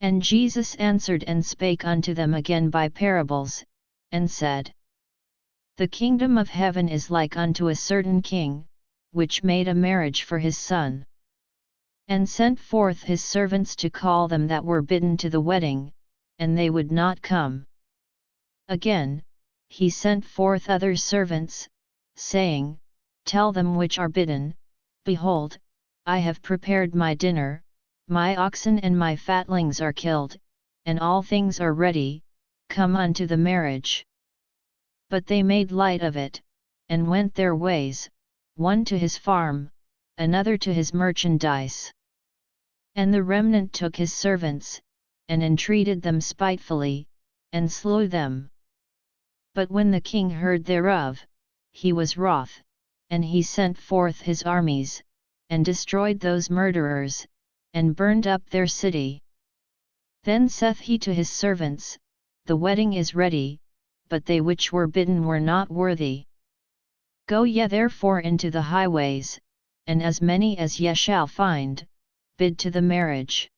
And Jesus answered and spake unto them again by parables, and said, The kingdom of heaven is like unto a certain king, which made a marriage for his son. And sent forth his servants to call them that were bidden to the wedding, and they would not come. Again, he sent forth other servants, saying, Tell them which are bidden, Behold, I have prepared my dinner, my oxen and my fatlings are killed, and all things are ready, come unto the marriage. But they made light of it, and went their ways, one to his farm, another to his merchandise. And the remnant took his servants, and entreated them spitefully, and slew them. But when the king heard thereof, he was wroth, and he sent forth his armies, and destroyed those murderers, and burned up their city. Then saith he to his servants, The wedding is ready, but they which were bidden were not worthy. Go ye therefore into the highways, and as many as ye shall find, bid to the marriage.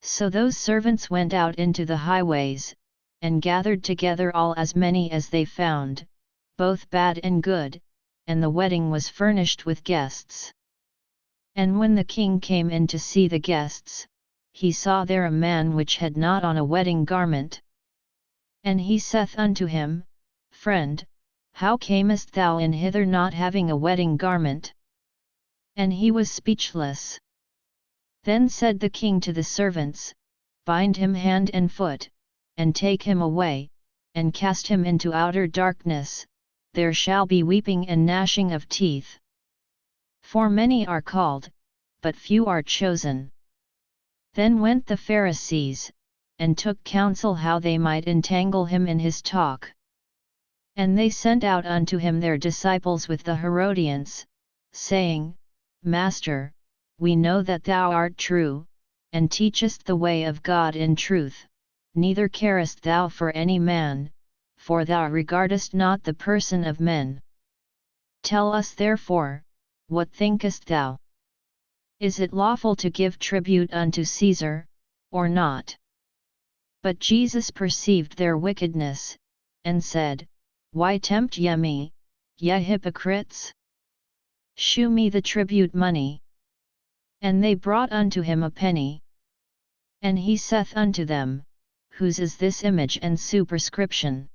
So those servants went out into the highways, and gathered together all as many as they found, both bad and good, and the wedding was furnished with guests. And when the king came in to see the guests, he saw there a man which had not on a wedding garment. And he saith unto him, Friend, how camest thou in hither not having a wedding garment? And he was speechless. Then said the king to the servants, Bind him hand and foot, and take him away, and cast him into outer darkness, there shall be weeping and gnashing of teeth. For many are called, but few are chosen. Then went the Pharisees, and took counsel how they might entangle him in his talk. And they sent out unto him their disciples with the Herodians, saying, Master, we know that thou art true, and teachest the way of God in truth, neither carest thou for any man, for thou regardest not the person of men. Tell us therefore, what thinkest thou? Is it lawful to give tribute unto Caesar, or not? But Jesus perceived their wickedness, and said, Why tempt ye me, ye hypocrites? Shew me the tribute money. And they brought unto him a penny. And he saith unto them, Whose is this image and superscription?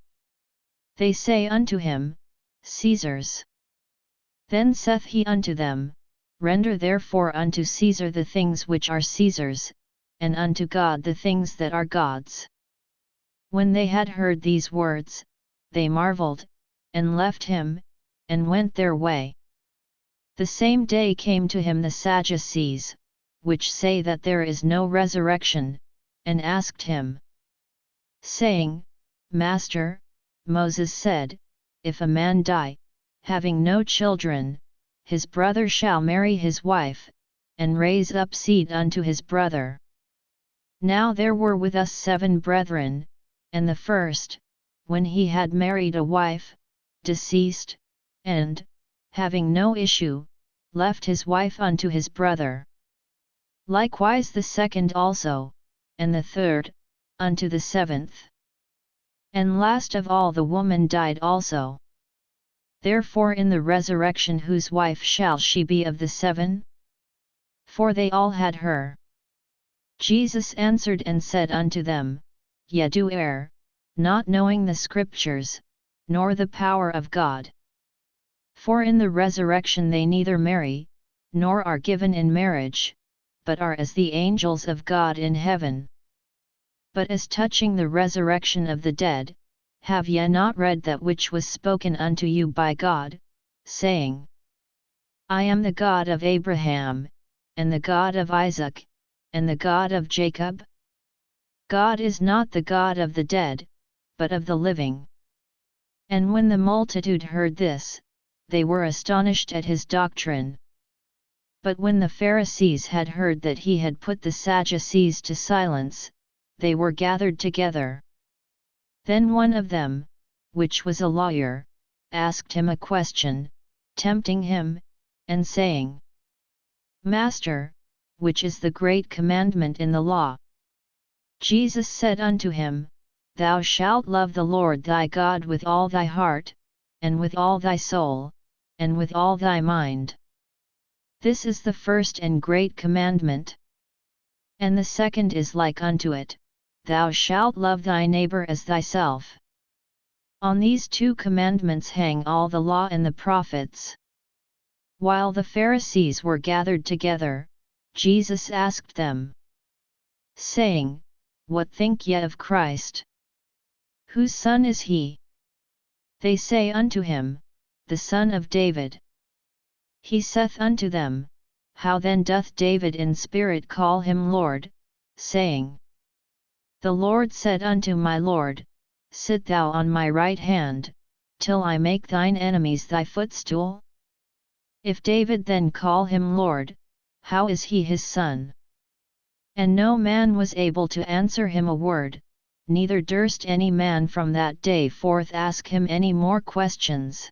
They say unto him, Caesar's. Then saith he unto them, Render therefore unto Caesar the things which are Caesar's, and unto God the things that are God's. When they had heard these words, they marveled, and left him, and went their way. The same day came to him the Sadducees, which say that there is no resurrection, and asked him, saying, Master, Moses said, If a man die, having no children, his brother shall marry his wife, and raise up seed unto his brother. Now there were with us 7 brethren, and the first, when he had married a wife, deceased, and, having no issue, left his wife unto his brother. Likewise the second also, and the third, unto the 7th. And last of all the woman died also. Therefore in the resurrection whose wife shall she be of the 7? For they all had her. Jesus answered and said unto them, Ye do err, not knowing the Scriptures, nor the power of God. For in the resurrection they neither marry, nor are given in marriage, but are as the angels of God in heaven. But as touching the resurrection of the dead, have ye not read that which was spoken unto you by God, saying, I am the God of Abraham, and the God of Isaac, and the God of Jacob? God is not the God of the dead, but of the living. And when the multitude heard this, they were astonished at his doctrine. But when the Pharisees had heard that he had put the Sadducees to silence, they were gathered together. Then one of them, which was a lawyer, asked him a question, tempting him, and saying, Master, which is the great commandment in the law? Jesus said unto him, Thou shalt love the Lord thy God with all thy heart, and with all thy soul, and with all thy mind. This is the first and great commandment. And the second is like unto it, Thou shalt love thy neighbor as thyself. On these two commandments hang all the law and the prophets. While the Pharisees were gathered together, Jesus asked them, saying, What think ye of Christ? Whose son is he? They say unto him, The son of David. He saith unto them, How then doth David in spirit call him Lord, saying, The Lord said unto my Lord, Sit thou on my right hand, till I make thine enemies thy footstool? If David then call him Lord, how is he his son? And no man was able to answer him a word, neither durst any man from that day forth ask him any more questions.